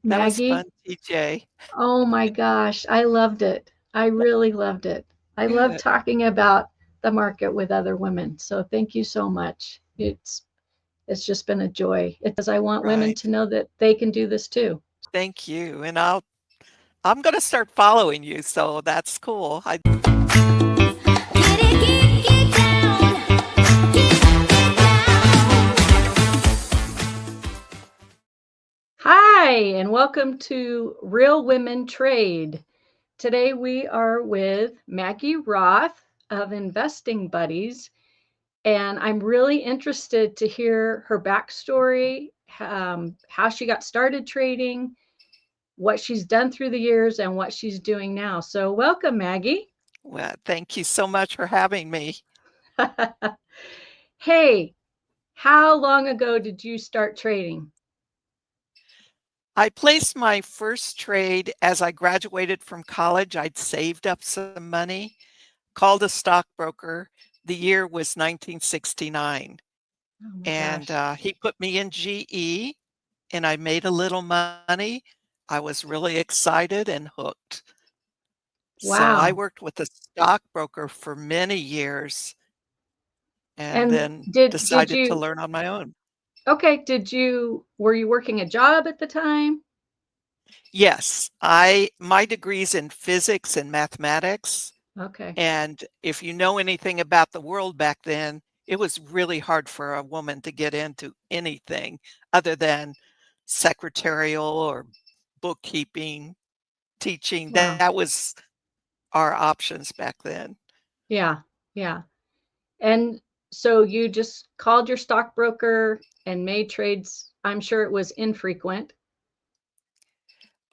That was Maggie. fun, TJ. Oh my gosh, I loved it. I really loved it. I love Good. talking about the market with other women. So thank you so much. It's just been a joy. It's I want women Right. to know that they can do this too. Thank you. And I'm gonna start following you, so that's cool. I Get it, get down. Get down. Hi, and welcome to Real Women Trade. Today we are with Maggie Roth of Investing Buddies, and I'm really interested to hear her backstory, how she got started trading, what she's done through the years, and what she's doing now. So, welcome, Maggie. well, thank you so much for having me. Hey, how long ago did you start trading? I placed my first trade as I graduated from college. I'd saved up some money, called a stockbroker. The year was 1969, Oh my and gosh. he put me in GE, and I made a little money. I was really excited and hooked. So I Wow. worked with a stockbroker for many years and And then did decided to you learn on my own. okay, were you working a job at the time? Yes, I my degree's in physics and mathematics, Okay. and if you know anything about the world back then, it was really hard for a woman to get into anything other than secretarial or bookkeeping, teaching. Wow. That was our options back then. Yeah. Yeah. And so you just called your stockbroker and made trades. I'm sure it was infrequent.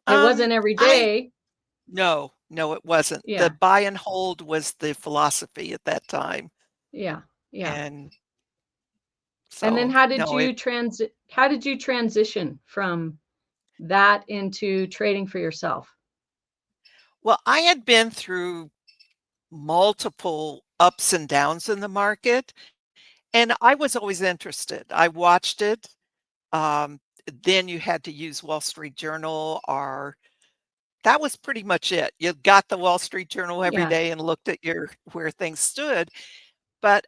It wasn't every I day. No, no, it wasn't. The Yeah. buy and hold was the philosophy at that time, Yeah. Yeah. and And then so, no, it how did you transition from that into trading for yourself? well, I had been through multiple ups and downs in the market, and I was always interested. I watched it. Um, then you had to use Wall Street Journal or that was pretty much it. You got the Wall Street Journal every Yeah. day and looked at your where things stood, but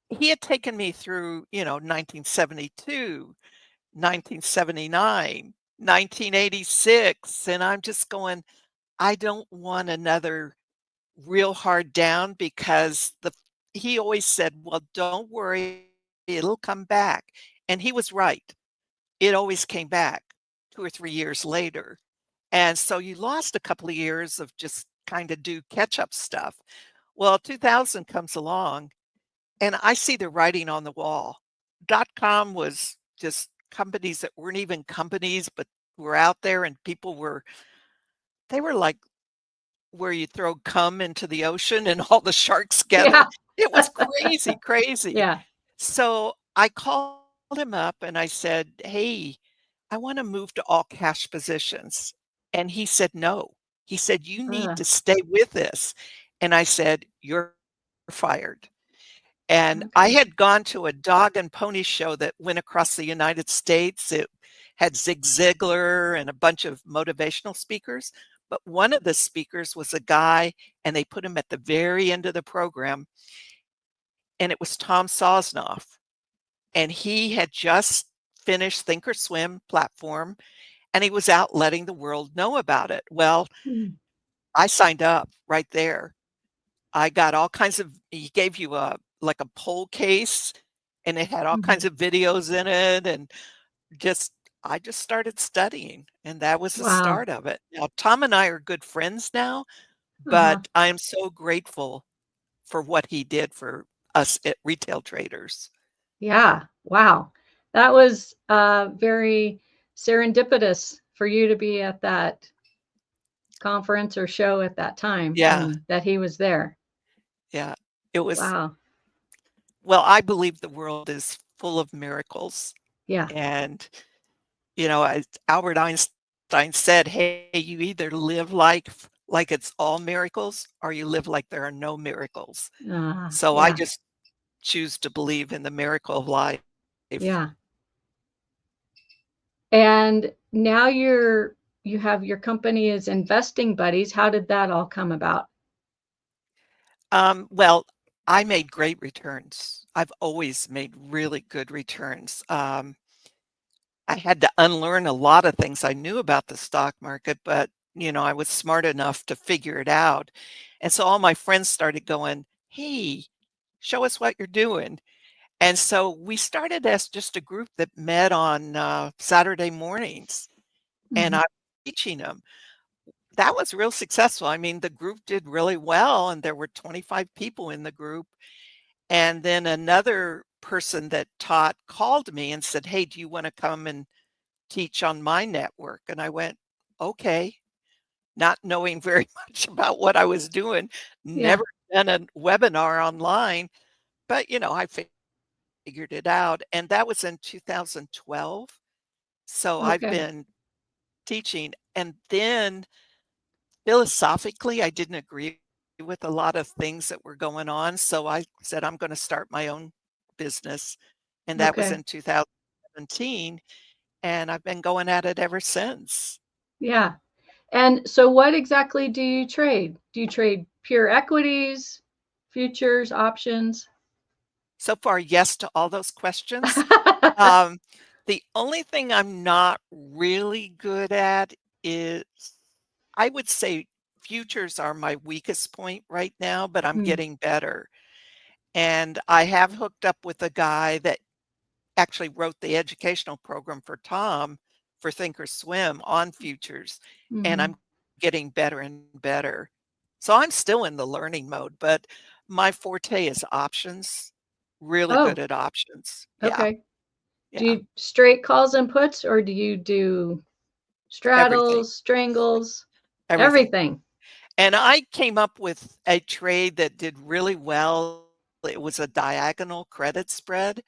he had taken me through, 1972, 1979, 1986, and I'm just going, I don't want another real hard down because the he always said, "Well, don't worry, it'll come back." And he was right. It always came back 2 or 3 years later. And so you lost a couple of years of just kinda do catch-up stuff. Well, 2000 comes along, and I see the writing on the wall. .com was just companies that weren't even companies, but were out there and people were they were like where you throw cum into the ocean and all the sharks gather. Yeah. It was crazy, crazy. Yeah. So I called him up and I said, "Hey, I wanna move to all cash positions." And he said, "No." He said, "You need Uh, to stay with this." And I said, "You're fired." And I okay. had gone to a dog and pony show that went across the United States. It had Zig Ziglar and a bunch of motivational speakers, but one of the speakers was a guy, and they put him at the very end of the program, and it was Tom Sosnoff. And he had just finished Thinkorswim platform, and he was out letting the world know about it. Well, Mm. I signed up right there. I got all kinds of he gave you a like a poll case, and it had all Mhm. kinds of videos in it, and just I just started studying, and that was the Wow. start of it. Now, Tom and I are good friends now, Uh-huh. but I am so grateful for what he did for us at retail traders. Yeah. Wow. That was very serendipitous for you to be at that conference or show at that time Yeah, and that he was there. yeah. It was Wow. well, I believe the world is full of miracles, Yeah. and, as Albert Einstein said, "Hey, you either live like it's all miracles, or you live like there are no miracles." So I Yeah. just choose to believe in the miracle of life. Yeah. And now you have your company is Investing Buddies. How did that all come about? Well, I made great returns. I've always made really good returns. I had to unlearn a lot of things I knew about the stock market, but I was smart enough to figure it out. And so all my friends started going, "Hey, show us what you're doing." And so we started as just a group that met on Saturday mornings, and I Mhm. was teaching them. That was real successful. I mean, the group did really well, and there were 25 people in the group. And then another person that taught called me and said, "Hey, do you want to come and teach on my network?" And I went, "Okay," not knowing very much about what I was doing, Yeah. never done a webinar online, but I figured it out. And that was in 2012. So I've Okay. been teaching. And then philosophically, I didn't agree with a lot of things that were going on. So I said, I'm going to start my own business. And that was Okay. in 2017. And I've been going at it ever since. Yeah. And so what exactly do you trade? Do you trade pure equities, futures, options? So far, yes to all those questions. Um, the only thing I'm not really good at is I would say futures are my weakest point right now, but I'm Mm, getting better. And I have hooked up with a guy that actually wrote the educational program for Tom for Thinkorswim on futures, and mhm. I'm getting better and better. So I'm still in the learning mode, but my forte is options. Really good Oh, at options. Yeah, okay. Do yeah, you straight calls and puts or do you do everything, straddles, strangles, everything. everything? And I came up with a trade that did really well. It was a diagonal credit spread,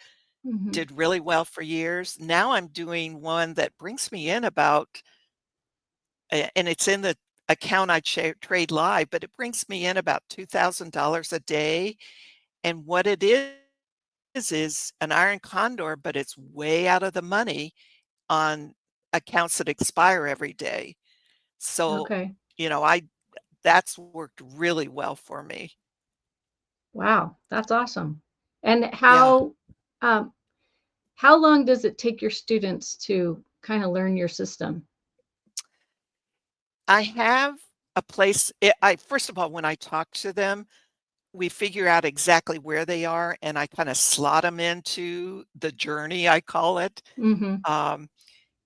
Mhm. did really well for years. Now I'm doing one that brings me in about and it's in the account I trade live, but it brings me in about $2,000 a day. And what it is an iron condor, but it's way out of the money on accounts that expire every day. So, Okay. I that's worked really well for me. Wow, that's awesome. And Yeah. um, how long does it take your students to kind of learn your system? I have a place I first of all, when I talk to them, we figure out exactly where they are, and I kinda slot them into the journey, I call it. Mhm. Um,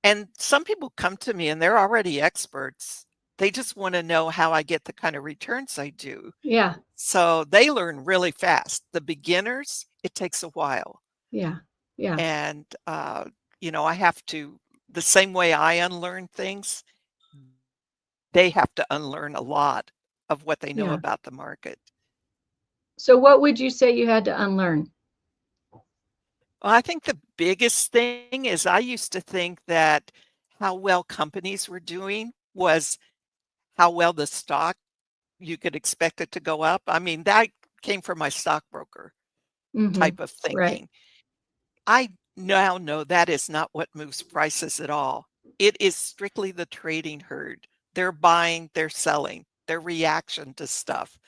and some people come to me and they're already experts. They just wanna know how I get the kind of returns I do. Yeah. So they learn really fast. The beginners, it takes a while. Yeah. Yeah. And, I have to the same way I unlearn things, they have to unlearn a lot of what they know Yeah. about the market. So what would you say you had to unlearn? Well, I think the biggest thing is I used to think that how well companies were doing was how well the stock you could expect it to go up. I mean, that came from my stockbroker Mhm. type of Right. thinking. I now know that is not what moves prices at all. It is strictly the trading herd. They're buying, they're selling, their reaction to stuff.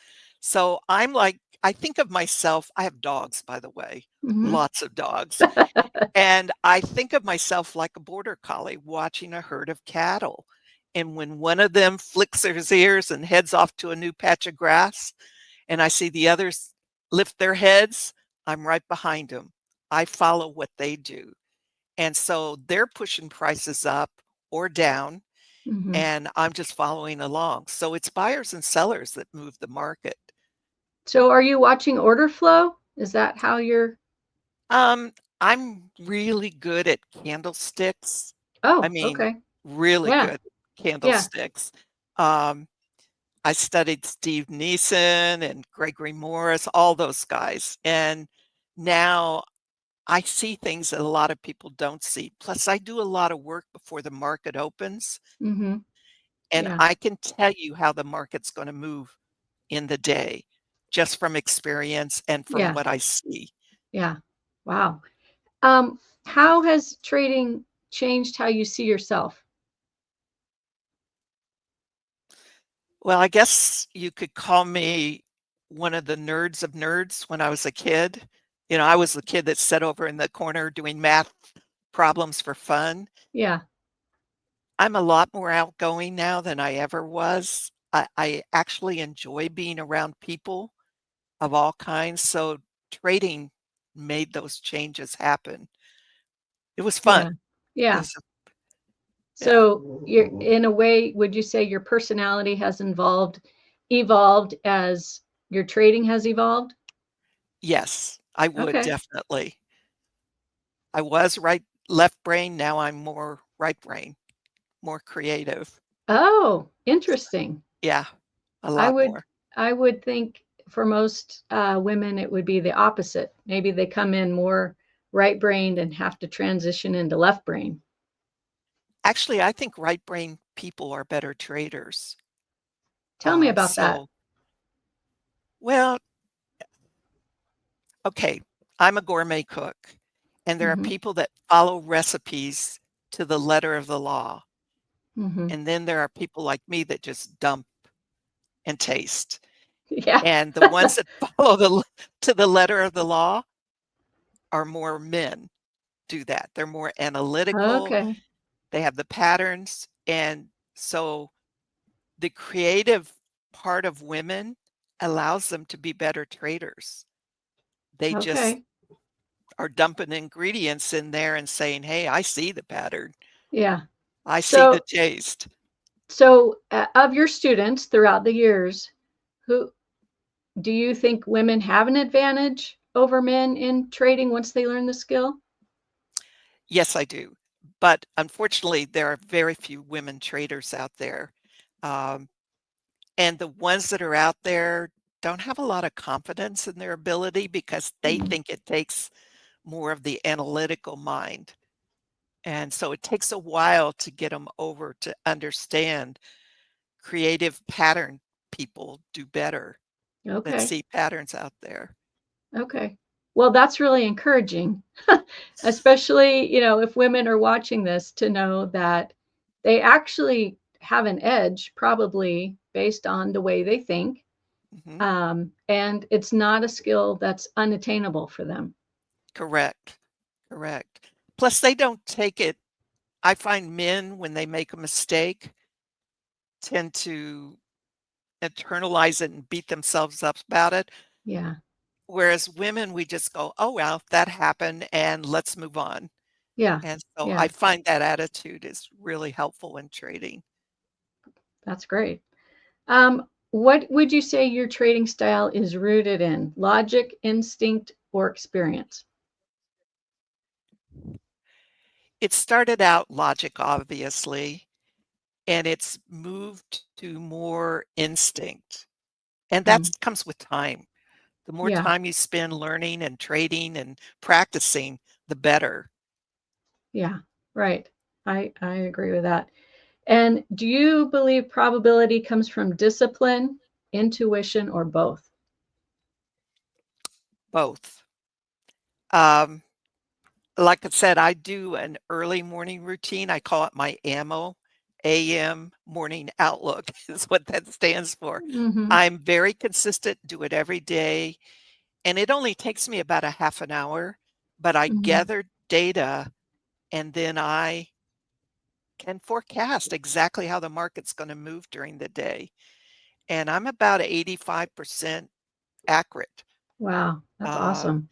So I'm like, I think of myself, I have dogs, by the way, Mhm. lots of dogs. And I think of myself like a border collie watching a herd of cattle. And when one of them flicks his ears and heads off to a new patch of grass, and I see the others lift their heads, I'm right behind them. I follow what they do. And so they're pushing prices up or down, Mhm. and I'm just following along. So it's buyers and sellers that move the market. So are you watching order flow? Is that how you're Um, I'm really good at candlesticks. I Oh, mean, okay. really Yeah. good at Yeah. candlesticks. Um, I studied Steve Neeson and Gregory Morris, all those guys. And now I see things that a lot of people don't see. Plus, I do a lot of work before the market opens, Mhm. and Yeah. I can tell you how the market's going to move in the day just from experience and from Yeah. what I see. Yeah. Wow. How has trading changed how you see yourself? Well, I guess you could call me one of the nerds of nerds when I was a kid. I was the kid that sat over in the corner doing math problems for fun. Yeah, I'm a lot more outgoing now than I ever was. I actually enjoy being around people of all kinds, so trading made those changes happen. It was yeah, fun. It yeah. was yeah. So you're in a way, would you say your personality has evolved as your trading has evolved? Yes, I would Okay. definitely. I was left brain, now I'm more right brain, more creative. Oh, interesting. Yeah, a I lot would more. I would think for most women it would be the opposite. Maybe they come in more right brained and have to transition into left brain. Actually, I think right brain people are better traders. Tell me about that. So well, okay, I'm a gourmet cook, and there are Hmm. people that follow recipes to the letter of the law, Hmm. and then there are people like me that just dump and taste. Yeah. And the ones that follow to the letter of the law are more men do that. They're more analytical, Okay. they have the patterns, and so the creative part of women allows them to be better traders. They just Okay. are dumping ingredients in there and saying, "Hey, I see the pattern. Yeah. I see the So taste." of your students throughout the years, who do you think women have an advantage over men in trading once they learn the skill? Yes, I do. But unfortunately, there are very few women traders out there. Um, and the ones that are out there don't have a lot of confidence in their ability because they Mhm. think it takes more of the analytical mind. And so it takes a while to get them over to understand creative pattern people do better that Okay. see patterns out there. Okay. Well, that's really encouraging, especially, if women are watching this to know that they actually have an edge, probably based on the way they think. Mhm. And it's not a skill that's unattainable for them. Correct. Correct. Plus, they don't take it. I find men, when they make a mistake, tend to internalize it and beat themselves up about it. Yeah. Whereas women, we just go, "Oh, well, that happened and let's move on." Yeah. And so I Yeah. find that attitude is really helpful in trading. That's great. What would you say your trading style is rooted in? Logic, instinct, or experience? It started out logic, obviously, and it's moved to more instinct. And that Mm, comes with time. The more yeah. time you spend learning and trading and practicing, the better. Yeah. Right. I agree with that. And do you believe probability comes from discipline, intuition, or both? Both. Um, like I said, I do an early morning routine. I call it my AMO, AM morning outlook is what that stands for. Hmm. I'm very consistent, do it every day, and it only takes me about a half an hour, but I Hmm. gather data and then I can forecast exactly how the market's going to move during the day. And I'm about 85% accurate. Wow, that's Uh, awesome.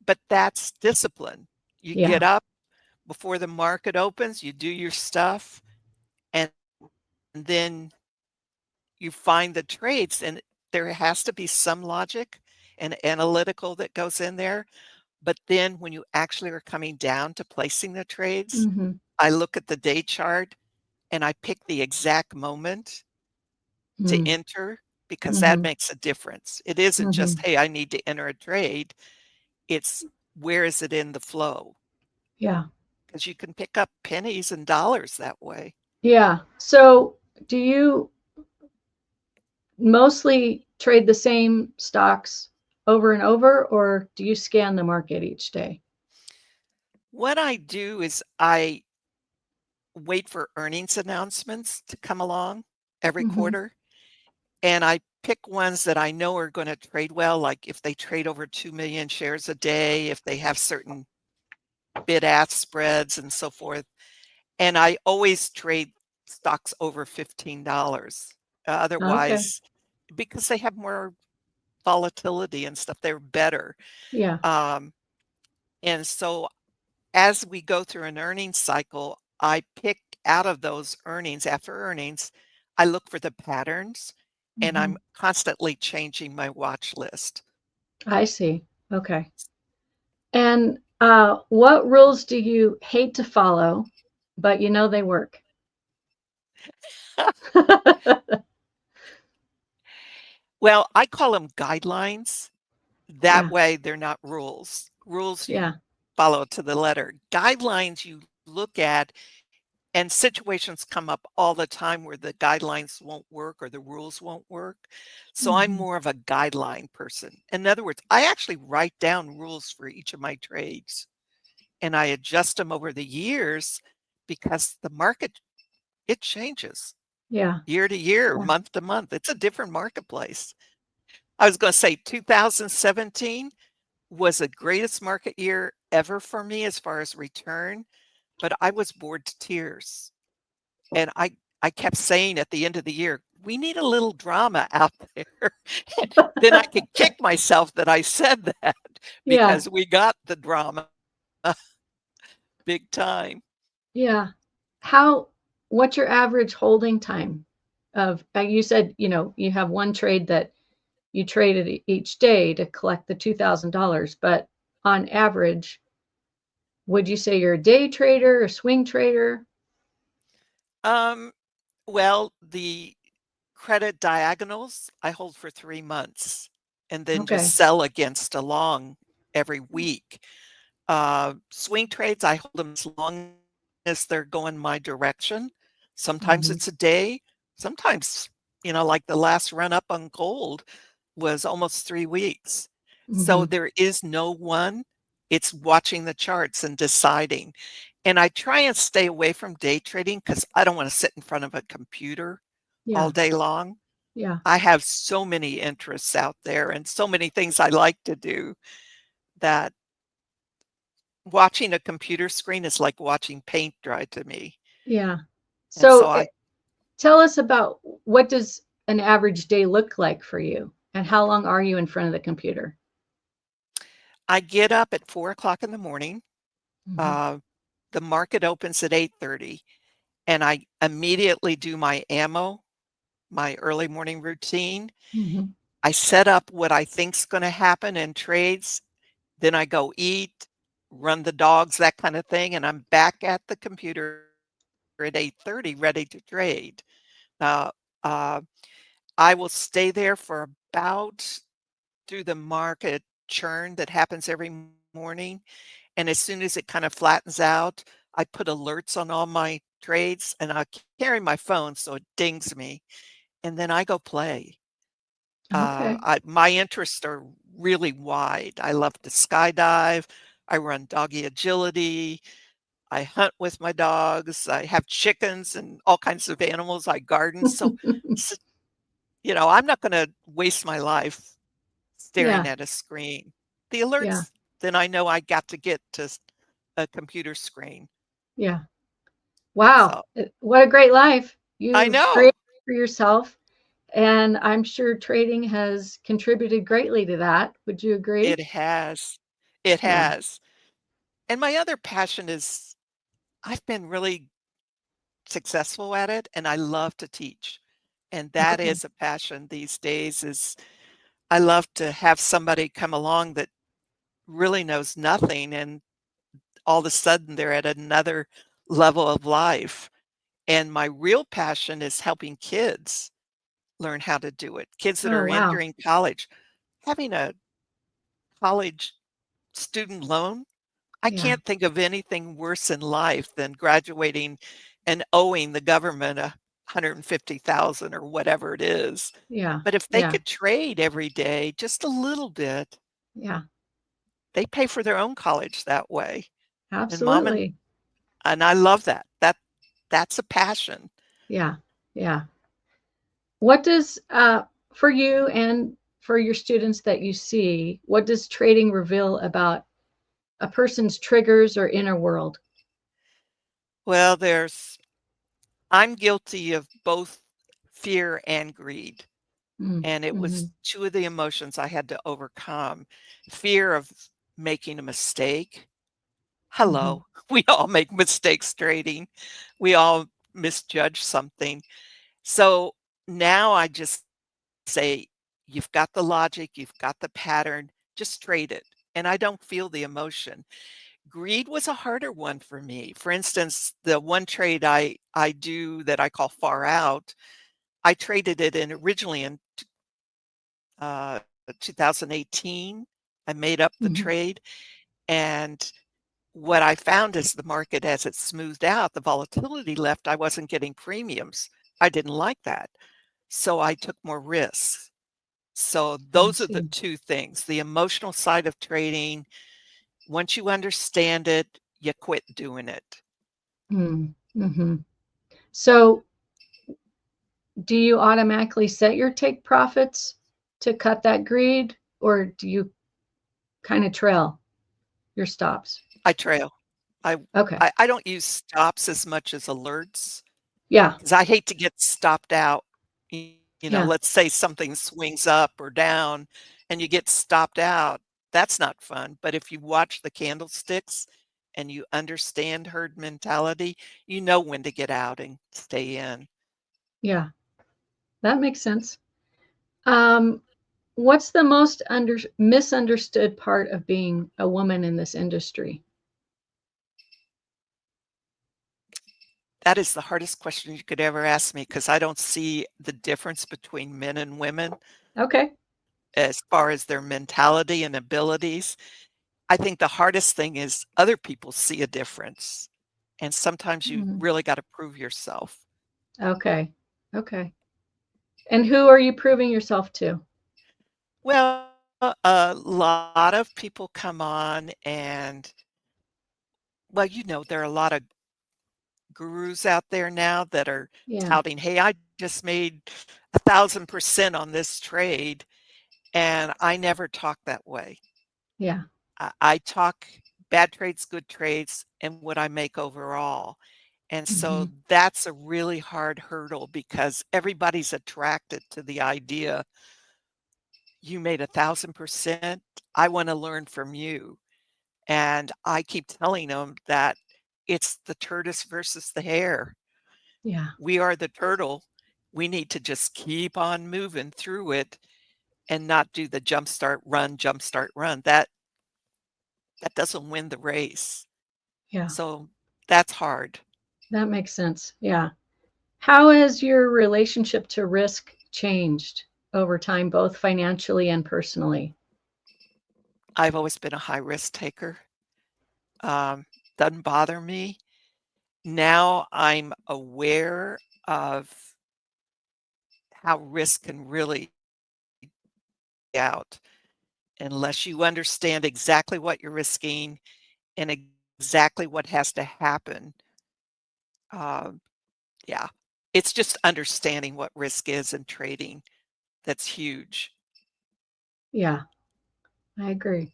but that's discipline. You get Yeah. up before the market opens, you do your stuff, and then you find the trades. And there has to be some logic and analytical that goes in there. But then when you actually are coming down to placing the trades, Hmm. I look at the day chart and I pick the exact moment to Mm. enter because that Hmm. makes a difference. It isn't just, Hmm. "Hey, I need to enter a trade." It's where is it in the flow? Yeah. Because you can pick up pennies and dollars that way. Yeah. So do you mostly trade the same stocks over and over, or do you scan the market each day? What I do is I wait for earnings announcements to come along every Mhm. quarter, and I pick ones that I know are gonna trade well, like if they trade over 2,000,000 shares a day, if they have certain bid-ask spreads and so forth, and I always trade stocks over $15. Okay. Otherwise because they have more volatility and stuff, they're better. Yeah. Um, and so as we go through an earnings cycle, I pick out of those earnings after earnings, I look for the patterns, and I'm Mhm. constantly changing my watch list. I see. Okay. And, what rules do you hate to follow, but you know they work? Well, I call them guidelines. That Yeah. way they're not rules. Rules you Yeah. follow to the letter. Guidelines you look at, and situations come up all the time where the guidelines won't work or the rules won't work. So I'm Mhm. more of a guideline person. In other words, I actually write down rules for each of my trades and I adjust them over the years because the market, it changes Yeah. year to year, Yeah. month to month. It's a different marketplace. I was going to say 2017 was the greatest market year ever for me as far as return, but I was bored to tears. And I kept saying at the end of the year, "We need a little drama out there." And then I could kick myself that I said that Yeah. because we got the drama big time. Yeah. How what's your average holding time of you said, you have one trade that you traded each day to collect the $2,000, but on average, would you say you're a day trader, a swing trader? Um, well, the credit diagonals I hold for 3 months and then just Okay. sell against a long every week. Swing trades, I hold them as long as they're going my direction. Sometimes Mhm. it's a day, sometimes, like the last run up on gold was almost 3 weeks. So Mhm. there is no one. It's watching the charts and deciding. And I try and stay away from day trading because I don't want to sit in front of a computer all Yeah. day long. Yeah. I have so many interests out there and so many things I like to do that watching a computer screen is like watching paint dry to me, Yeah. and So so tell us about what does an average day look like for you and how long are you in front of the computer? I get up at 4 o'clock in the morning, Mhm. uh, the market opens at 8:30, and I immediately do my ammo, my early morning routine. Mhm. I set up what I think's gonna happen in trades, then I go eat, run the dogs, that kinda thing, and I'm back at the computer at 8:30 ready to trade. Uh, uh, I will stay there for about through the market churn that happens every morning, and as soon as it kind of flattens out, I put alerts on all my trades, and I carry my phone so it dings me, and then I go play. Okay. My interests are really wide. I love to skydive, I run doggy agility, I hunt with my dogs, I have chickens and all kinds of animals, I garden, so s I'm not gonna waste my life staring Yeah. at a screen. The Yeah. alerts, then I know I got to get to a computer screen. Yeah. Wow. So What a great life. I You've know created for yourself, and I'm sure trading has contributed greatly to that. Would you agree? it has. It Yeah. has. And my other passion is I've been really successful at it and I love to teach. And that Okay. is a passion these days is I love to have somebody come along that really knows nothing and all of a sudden they're at another level of life. And my real passion is helping kids learn how to do it. Kids that Oh, are wow. entering college, having a college student loan, I Yeah. can't think of anything worse in life than graduating and owing the government 150,000 or whatever it is. Yeah. But if they Yeah. could trade every day just a little bit, Yeah. they pay for their own college that way. And mom Absolutely. and I love that. that's a passion. Yeah. Yeah. What does, for you and for your students that you see, what does trading reveal about a person's triggers or inner world? Well, I'm guilty of both fear and greed, Mm, and it was mhm, 2 of the emotions I had to overcome. Fear of making a mistake. mhm, Hello, we all make mistakes trading. We all misjudge something. So now I just say, "You've got the logic, you've got the pattern, just trade it," and I don't feel the emotion. Greed was a harder one for me. For instance, the one trade I do that I call far out, I traded it in originally in uh, 2018. I made up the mhm. trade, and what I found is the market as it smoothed out, the volatility left, I wasn't getting premiums. I didn't like that. So I took more risks. So I those are the see. 2 things, the emotional side of trading. Once you understand it, you quit doing it. Mm, mhm. So, do you automatically set your take profits to cut that greed, or do you kind of trail your stops? I trail. I Okay. I don't use stops as much as alerts Yeah. because I hate to get stopped out. Yeah. Let's say something swings up or down and you get stopped out. That's not fun. But if you watch the candlesticks and you understand herd mentality, you know when to get out and stay in. Yeah. That makes sense. Um, what's the most misunderstood part of being a woman in this industry? That is the hardest question you could ever ask me because I don't see the difference between men and women Okay. as far as their mentality and abilities. I think the hardest thing is other people see a difference, and sometimes you Mhm. really gotta prove yourself. Okay. Okay. And who are you proving yourself to? Well, a lot of people come on and well, there are a lot of gurus out there now that are Yeah. touting, "Hey, I just made 1,000% on this trade," and I never talk that way. Yeah. I talk bad trades, good trades, and what I make overall. And so Mhm. that's a really hard hurdle because everybody's attracted to the idea you made 1,000%. I want to learn from you. And I keep telling them that it's the tortoise versus the hare. Yeah. We are the turtle. We need to just keep on moving through it and not do the jump start, run. That doesn't win the race. Yeah. So that's hard. That makes sense. Yeah. How has your relationship to risk changed over time, both financially and personally? I've always been a high risk taker. Um, doesn't bother me. Now I'm aware of how risk can really out unless you understand exactly what you're risking and exactly what has to happen. Um, yeah, it's just understanding what risk is in trading that's huge. Yeah, I agree.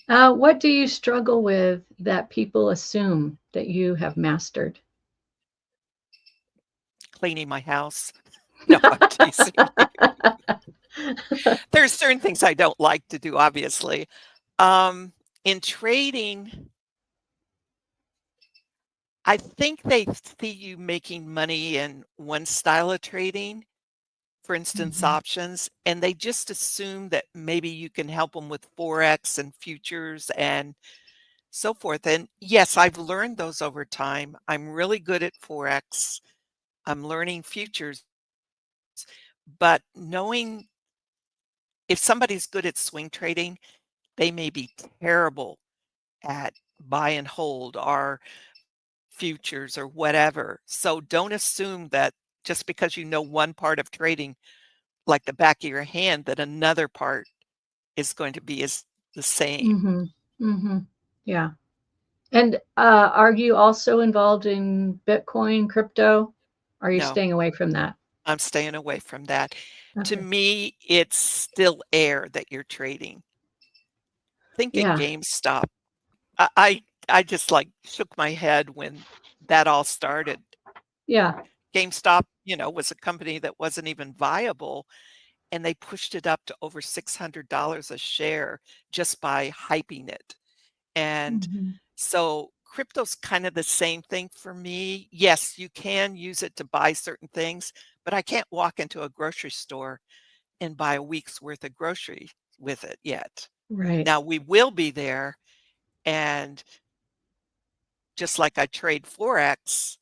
What do you struggle with that people assume that you have mastered? Cleaning my house. No, I'm teasing. There's certain things I don't like to do, obviously. Um, in trading, I think they see you making money in one style of trading, for instance, Mhm. options, and they just assume that maybe you can help them with Forex and futures and so forth. And yes, I've learned those over time. I'm really good at Forex. I'm learning futures, but knowing if somebody's good at swing trading, they may be terrible at buy and hold or futures or whatever. So don't assume that just because you know one part of trading like the back of your hand that another part is going to be as the same. Mhm. Mhm. Yeah. And are you also involved in Bitcoin, crypto? Are you No, staying away from that? I'm staying away from that. To Okay. me, it's still air that you're trading. Think of Yeah. GameStop. I just, like, shook my head when that all started. Yeah. GameStop, was a company that wasn't even viable, and they pushed it up to over $600 a share just by hyping it. And Mhm. so crypto's kind of the same thing for me. Yes, you can use it to buy certain things, but I can't walk into a grocery store and buy a week's worth of groceries with it yet. Right. Now we will be there, and just like I trade Forex,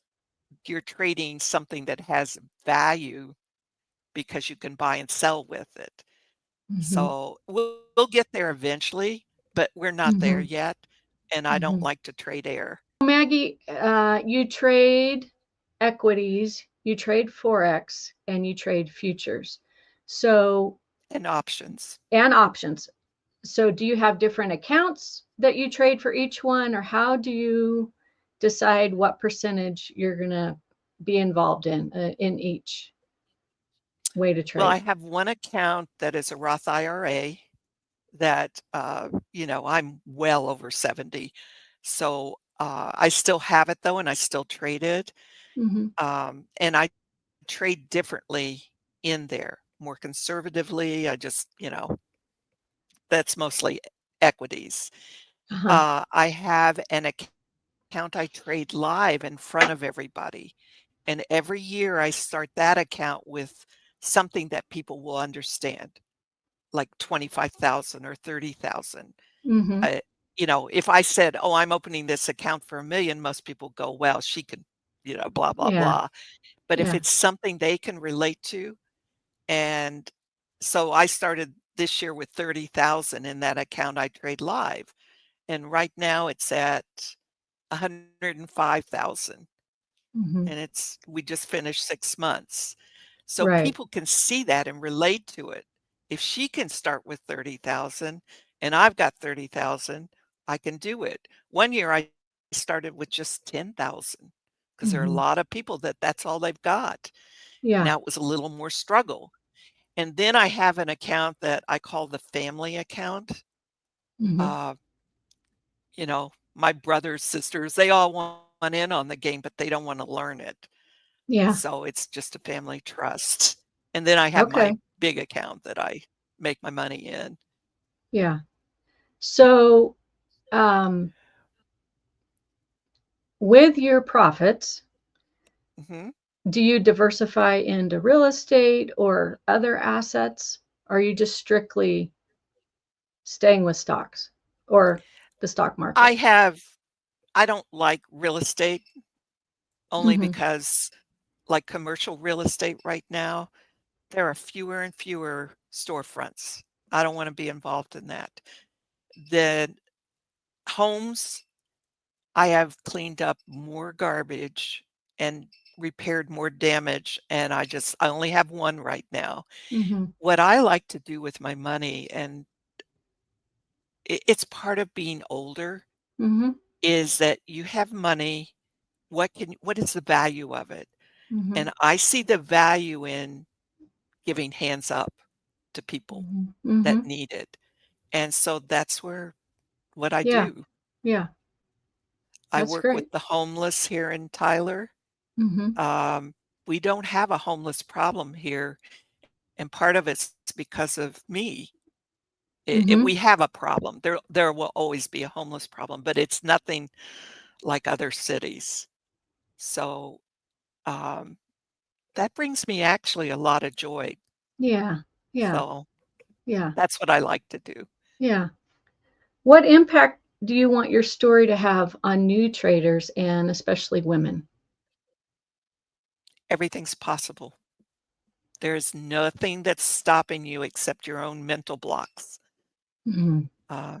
you're trading something that has value because you can buy and sell with it. Mhm. So we'll get there eventually, but we're not there Mhm. yet, and I don't Mhm. like to trade air Maggie, you trade equities, you trade Forex, and you trade futures. So, and options. and options. So, do you have different accounts that you trade for each one, or how do you decide what percentage you're going to be involved in each way to Well, I trade? have one account that is a Roth IRA that, I'm well over 70. So, I still have it though, and I still trade it. Mhm. And I trade differently in there, more conservatively. That's mostly equities. Uh-huh. I have an account I trade live in front of everybody. And every year I start that account with something that people will understand, like 25,000 or 30,000. Mhm. I if I said, "Oh, I'm opening this account for 1,000,000," most people go, "Well, she could, blah, blah, Yeah. blah." But if Yeah. it's something they can relate to, and so I started this year with 30,000 in that account I trade live, and right now it's at 105,000, Mhm. and we just finished 6 months. So Right. people can see that and relate to it. If she can start with 30,000 and I've got 30,000, I can do it. One year I started with just 10,000 because there are a Mhm. lot of people that that's all they've got. Yeah. Now it was a little more struggle. And then I have an account that I call the family account. Mhm. Uh, my brothers, sisters, they all want in on the game, but they don't want to learn it. Yeah. So it's just a family trust. And then I have my Okay. big account that I make my money in. Yeah. So, um, with your profits, Mhm. do you diversify into real estate or other assets? Or are you just strictly staying with stocks or the stock I market? have I don't like real estate only Mhm. because, like commercial real estate right now, there are fewer and fewer storefronts. I don't wanna be involved in that. The homes, I have cleaned up more garbage and repaired more damage, and I only have 1 right now. Mhm. What I like to do with my money, and it's part of being older, Mhm. is that you have money, what is the value of it? Mhm. And I see the value in giving hands up to people Mhm. that Mhm. need it. And so that's what I Yeah. do. Yeah. I That's work with great. the homeless here in Tyler. Mhm. Um, we don't have a homeless problem here, and part of it's because of me. We Mhm. have a problem. There will always be a homeless problem, but it's nothing like other cities. So, um, that brings me actually a lot of joy. Yeah. Yeah. So, Yeah. that's what I like to do. Yeah. What impact do you want your story to have on new traders and especially women? Everything's possible. There's nothing that's stopping you except your own mental blocks. Mhm. Uh,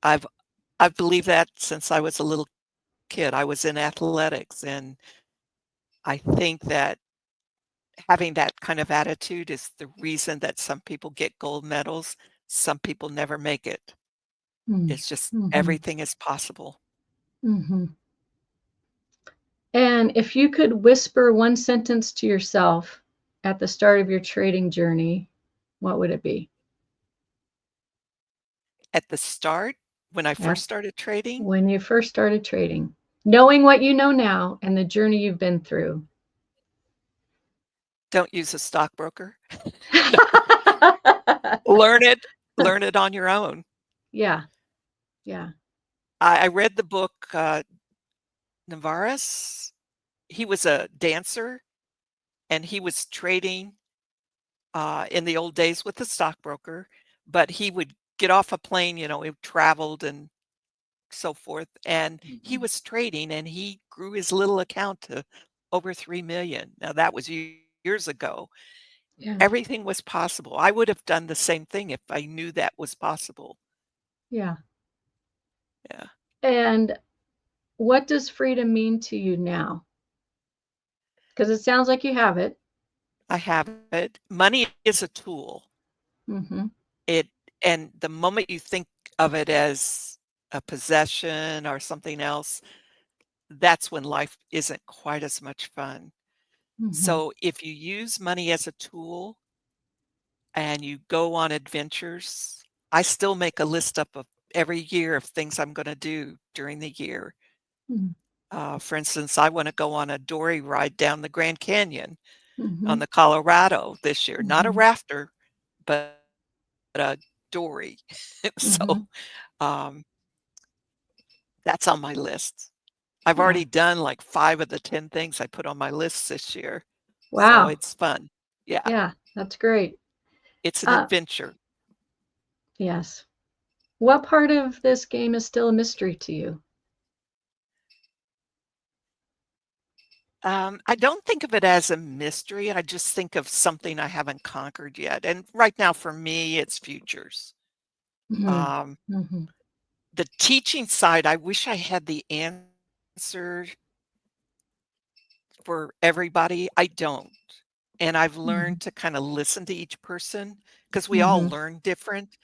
I've I've believed that since I was a little kid. I was in athletics, and I think that having that kind of attitude is the reason that some people get gold medals, some people never make it. Mm. It's just Mhm. everything is possible. Mhm. And if you could whisper one sentence to yourself at the start of your trading journey, what would it be? At the start, when I At first started trading, when you first started trading, knowing what you know now and the journey you've been through. don't use a stockbroker. No, learn it learn it on your own. Yeah, yeah. I read the book, Navarez. He was a dancer, and he was trading, in the old days with the stockbroker, but he would get off a plane, he traveled and so forth, and he Mhm. was trading, and he grew his little account to over 3,000,000. Now that was years ago. Yeah, Everything was possible. I would have done the same thing if I knew that was possible. yeah. Yeah, And what does freedom mean to you now? Because it sounds like you have it. I have it. Money is a tool. Mhm, It and the moment you think of it as a possession or something else, that's when life isn't quite as much fun. mhm, So if you use money as a tool and you go on adventures, I still make a list up of every year of things I'm gonna do during the year. mhm, For instance, I wanna go on a dory ride down the Grand Canyon on mhm, the Colorado this year, not a mhm, rafter, but a dory. So, mhm. um, that's on my list. I've Yeah. already done like 5 of the 10 things I put on my list this year, so Wow. it's fun. Yeah, Yeah, that's great. it's an Uh, adventure. yes. What part of this game is still a mystery to you? I don't think of it as a mystery, I just think of something I haven't conquered yet, and right now for me, it's futures. Mhm, Um, mhm, the teaching side, I wish I had the answer for everybody, I don't, and I've mhm, learned to kinda listen to each person because we all mhm. learn different.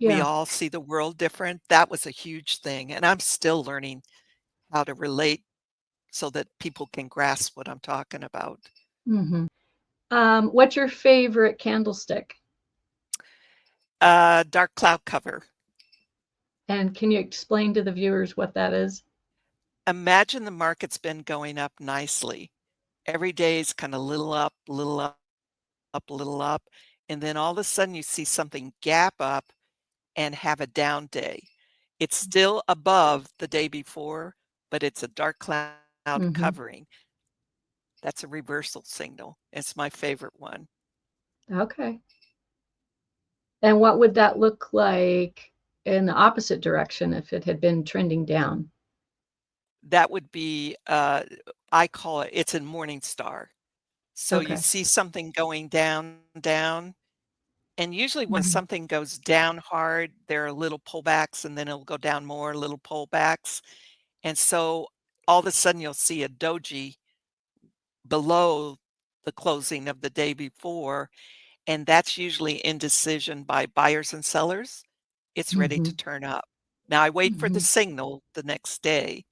We Yeah. all see the world different. That was a huge thing, and I'm still learning how to relate so that people can grasp what I'm talking about. Mhm. What's your favorite candlestick? Dark cloud cover. And can you explain to the viewers what that is? Imagine the market's been going up nicely. Every day is kinda little up, little up, and then all of a sudden you see something gap up and have a down day. It's still above the day before, but it's a dark cloud Mhm. covering. That's a reversal signal. It's my favorite one. Okay. And what would that look like in the opposite direction if it had been trending down? That would be, I call it it's a morning star. So you Okay. see something going down, down, and usually when Mhm. something goes down hard, there are little pullbacks and then it'll go down more, little pullbacks. And so all of a sudden you'll see a doji below the closing of the day before, and that's usually indecision by buyers and sellers. It's ready to Mhm. turn up. Now I wait for the Mhm. signal the next day,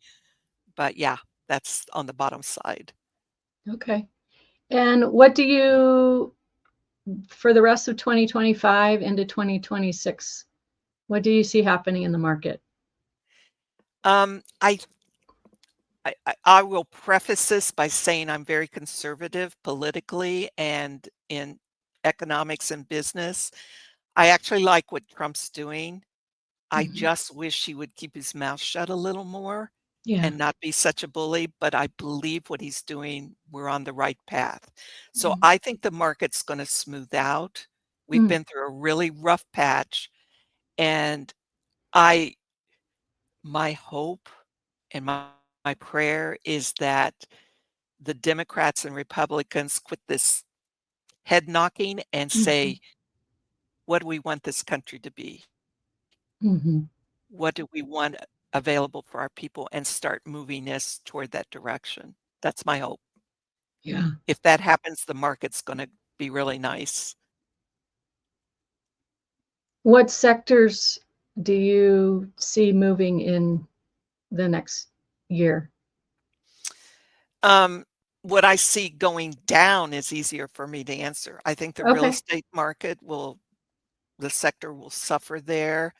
but yeah, that's on the bottom side. Okay. And what do you for the rest of 2025 into 2026, what do you see happening in the market? Um, I I will preface this by saying I'm very conservative politically and in economics and business. I actually like what Trump's doing. I Mhm. just wish he would keep his mouth shut a little more Yeah. and not be such a bully, but I believe what he's doing, we're on the right path. So Mm. I think the market's gonna smooth out. We've Mm. been through a really rough patch, and I my hope and my prayer is that the Democrats and Republicans quit this head knocking and Mhm. say, "What do we want this country to be? Mhm. What do we want available for our people?" and start moving us toward that direction. That's my hope. Yeah. If that happens, the market's gonna be really nice. What sectors do you see moving in the next year? Um, what I see going down is easier for me to answer. I think the real Okay. estate market will the sector will suffer there.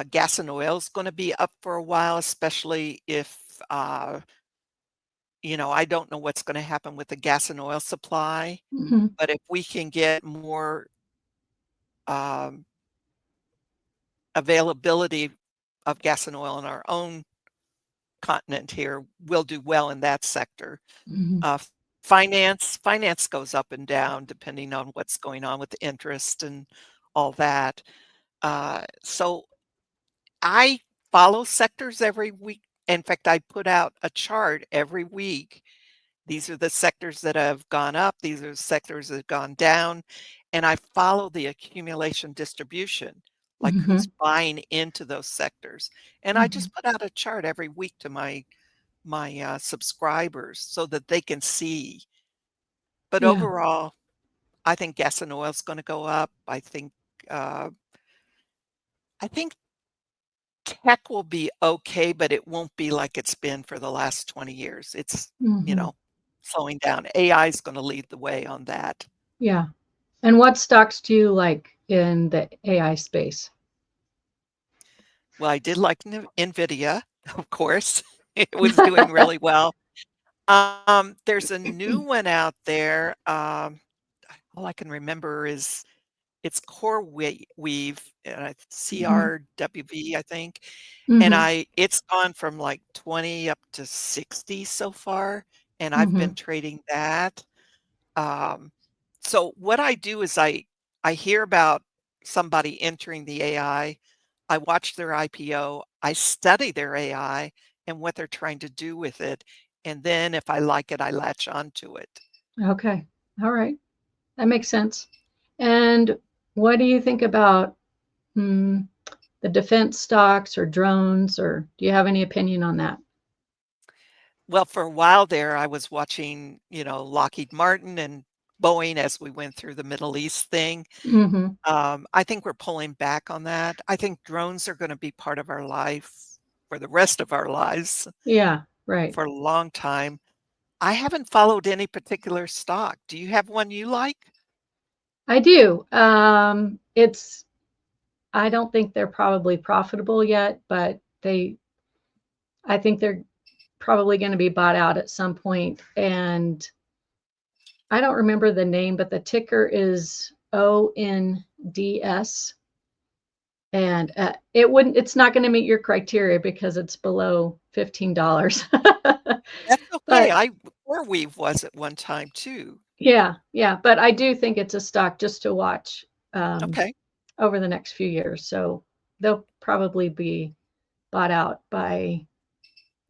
Gas and oil is gonna be up for a while, especially if, I don't know what's gonna happen with the gas and oil supply, Mhm. but if we can get more, um, availability of gas and oil in our own continent here, we'll do well in that sector. Mhm. Uh, finance goes up and down depending on what's going on with the interest and all that. So I follow sectors every week. In fact, I put out a chart every week. These are the sectors that have gone up, these are the sectors that have gone down, and I follow the accumulation distribution, like who's Mhm. buying into those sectors. And I Mhm. just put out a chart every week to my subscribers so that they can see. But Yeah. overall, I think gas and oil is gonna go up. Uh, I think tech will be okay, but it won't be like it's been for the last 20 years. It's, you Mhm. know, slowing down. AI is gonna lead the way on that. Yeah. And what stocks do you like in the AI space? Well, I did like NVIDIA, of course. It was doing really well. There's a new one out there, all I can remember is it's Weave, Mhm. CRWV, I think, and Mhm. I it's gone from, like, 20 up to 60 so far, and I've been Mhm. trading that. Um, so what I do is I hear about somebody entering the I watch their IPO, I study their AI and what they're trying to do with it, and then if I like it, I latch onto it. Okay. All right. That makes sense. And what do you think about mm, the defense stocks or drones, or do you have any opinion on that? Well, for a while there, I was watching, Lockheed Martin and Boeing as we went through the Middle East thing. Mhm. I think we're pulling back on that. I think drones are gonna be part of our life for the rest of our lives Yeah, right. for a long time. I haven't followed any particular stock. Do you have one you like? I do. It's I don't think they're probably profitable yet, but I think they're probably going to be bought out at some point. And I don't remember the name, but the ticker is ONDS. And it's not going to meet your criteria because it's below $15. That's okay. But I CoreWeave was at one time too. yeah, yeah. But I do think it's a stock just to watch um, Okay, over the next few years. So they'll probably be bought out by,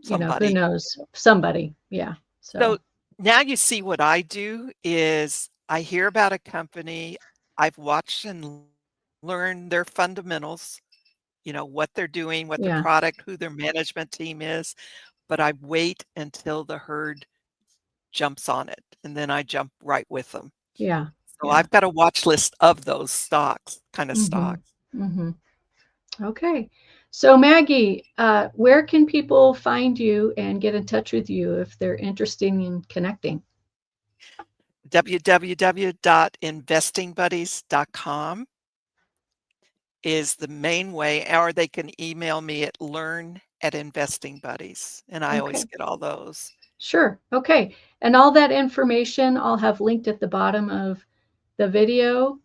who somebody. knows, somebody. Yeah. So So, now you see what I do is I hear about a company, I've watched and learned their fundamentals, what they're doing, what their yeah, product, who their management team is, but I wait until the herd jumps on it, and then I jump right with them. yeah, So yeah. I've got a watch list of those stocks, kind of Mhm. stocks. Mhm. Okay. So Maggie, where can people find you and get in touch with you if they're interested in connecting? www.investingbuddies.com is the main way, or they can email me at learn@investingbuddies, and I always Okay. get all those. Sure. Okay. And all that information I'll have linked at the bottom of the video.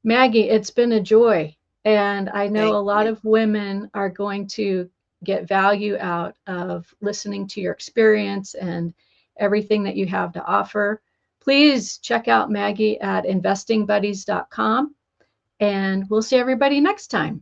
Maggie, it's been a joy. And I know Thank a lot you. of women are going to get value out of listening to your experience and everything that you have to offer. Please check out Maggie at investingbuddies.com, and we'll see everybody next time.